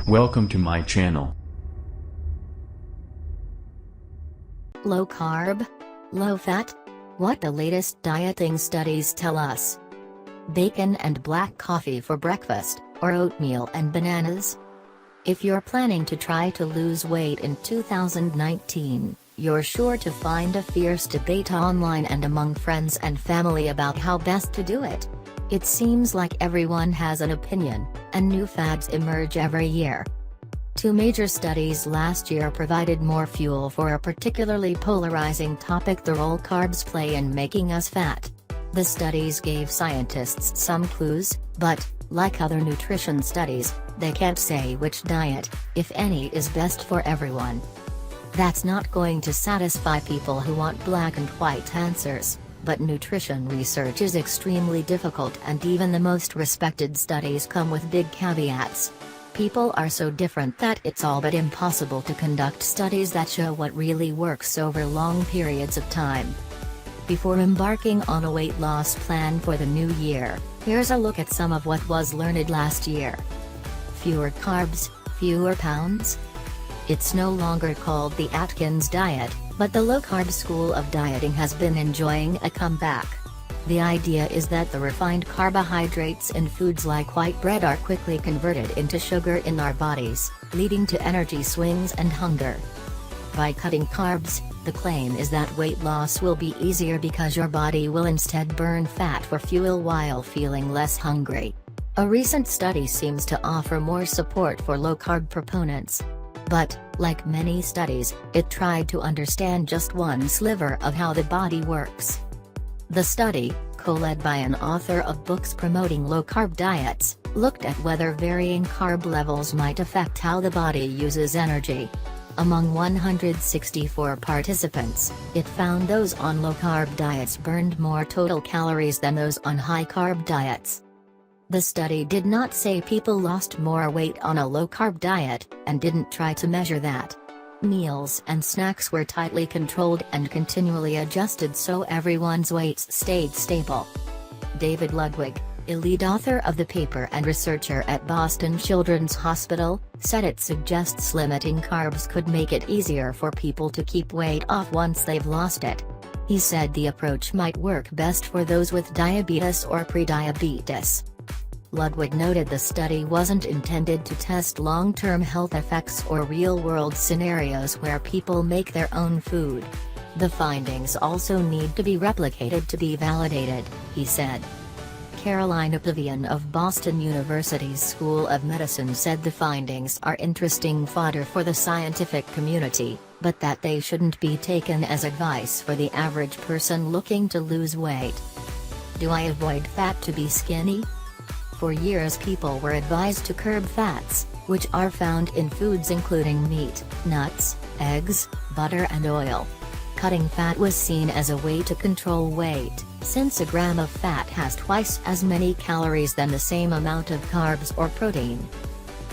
Welcome to my channel. Low carb? Low fat? What the latest dieting studies tell us. Bacon and black coffee for breakfast, or oatmeal and bananas? If you're planning to try to lose weight in 2019, you're sure to find a fierce debate online and among friends and family about how best to do it. It seems like everyone has an opinion, and new fads emerge every year. Two major studies last year provided more fuel for a particularly polarizing topic: the role carbs play in making us fat. The studies gave scientists some clues, but, like other nutrition studies, they can't say which diet, if any, is best for everyone. That's not going to satisfy people who want black and white answers, but nutrition research is extremely difficult, and even the most respected studies come with big caveats. People are so different that it's all but impossible to conduct studies that show what really works over long periods of time. Before embarking on a weight loss plan for the new year, here's a look at some of what was learned last year. Fewer carbs, fewer pounds? It's no longer called the Atkins diet, but the low-carb school of dieting has been enjoying a comeback. The idea is that the refined carbohydrates in foods like white bread are quickly converted into sugar in our bodies, leading to energy swings and hunger. By cutting carbs, the claim is that weight loss will be easier because your body will instead burn fat for fuel while feeling less hungry. A recent study seems to offer more support for low-carb proponents. But, like many studies, it tried to understand just one sliver of how the body works. The study, co-led by an author of books promoting low-carb diets, looked at whether varying carb levels might affect how the body uses energy. Among 164 participants, it found those on low-carb diets burned more total calories than those on high-carb diets. The study did not say people lost more weight on a low-carb diet, and didn't try to measure that. Meals and snacks were tightly controlled and continually adjusted so everyone's weights stayed stable. David Ludwig, a lead author of the paper and researcher at Boston Children's Hospital, said it suggests limiting carbs could make it easier for people to keep weight off once they've lost it. He said the approach might work best for those with diabetes or prediabetes. Ludwig noted the study wasn't intended to test long-term health effects or real-world scenarios where people make their own food. The findings also need to be replicated to be validated, he said. Caroline Apovian of Boston University's School of Medicine said the findings are interesting fodder for the scientific community, but that they shouldn't be taken as advice for the average person looking to lose weight. Do I avoid fat to be skinny? For years people were advised to curb fats, which are found in foods including meat, nuts, eggs, butter and oil. Cutting fat was seen as a way to control weight, since a gram of fat has twice as many calories than the same amount of carbs or protein.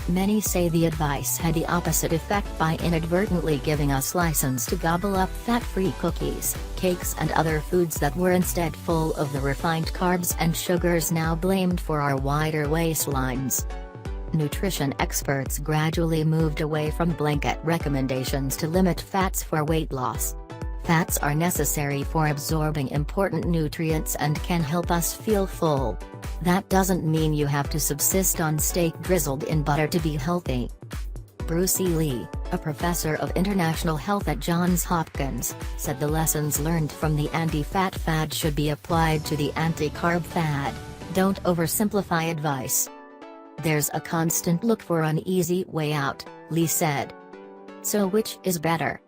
Many say the advice had the opposite effect by inadvertently giving us license to gobble up fat-free cookies, cakes and other foods that were instead full of the refined carbs and sugars now blamed for our wider waistlines. Nutrition experts gradually moved away from blanket recommendations to limit fats for weight loss. Fats are necessary for absorbing important nutrients and can help us feel full. That doesn't mean you have to subsist on steak drizzled in butter to be healthy. Bruce E. Lee, a professor of international health at Johns Hopkins, said the lessons learned from the anti-fat fad should be applied to the anti-carb fad. Don't oversimplify advice. There's a constant look for an easy way out, Lee said. So which is better?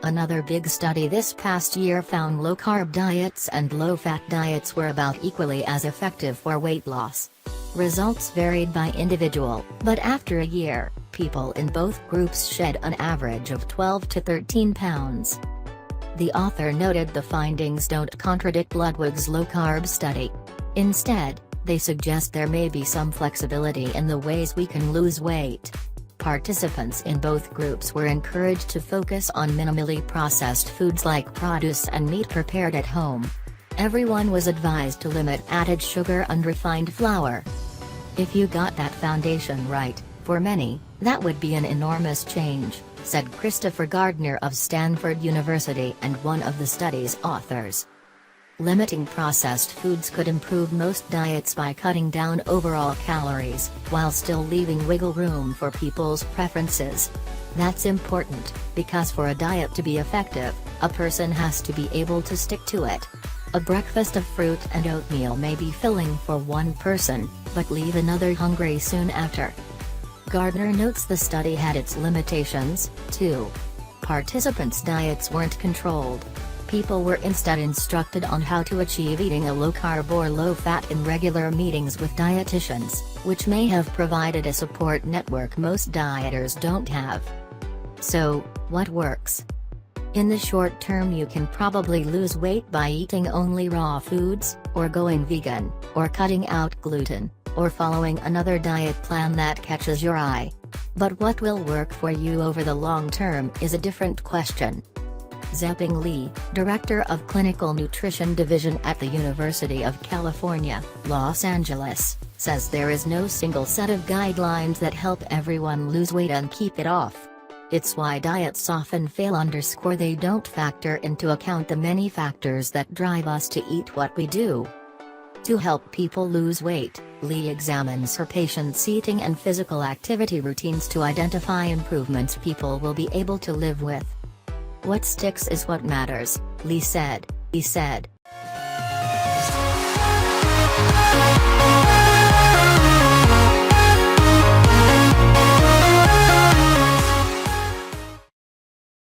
Another big study this past year found low-carb diets and low-fat diets were about equally as effective for weight loss. Results varied by individual, but after a year, people in both groups shed an average of 12 to 13 pounds. The author noted the findings don't contradict Ludwig's low-carb study. Instead, they suggest there may be some flexibility in the ways we can lose weight. Participants in both groups were encouraged to focus on minimally processed foods like produce and meat prepared at home. Everyone was advised to limit added sugar and refined flour. If you got that foundation right, For many, that would be an enormous change, said Christopher Gardner of Stanford University and one of the study's authors. Limiting processed foods could improve most diets by cutting down overall calories, while still leaving wiggle room for people's preferences. That's important, because for a diet to be effective, a person has to be able to stick to it. A breakfast of fruit and oatmeal may be filling for one person, but leave another hungry soon after. Gardner notes the study had its limitations, too. Participants' diets weren't controlled. People were instead instructed on how to achieve eating a low-carb or low-fat in regular meetings with dietitians, which may have provided a support network most dieters don't have. So, what works? In the short term, you can probably lose weight by eating only raw foods, or going vegan, or cutting out gluten, or following another diet plan that catches your eye. But what will work for you over the long term is a different question. Zeping Lee, Director of Clinical Nutrition Division at the University of California, Los Angeles, says there is no single set of guidelines that help everyone lose weight and keep it off. It's why diets often fail. They don't factor into account the many factors that drive us to eat what we do. To help people lose weight, Lee examines her patients' eating and physical activity routines to identify improvements people will be able to live with. What sticks is what matters, Lee said.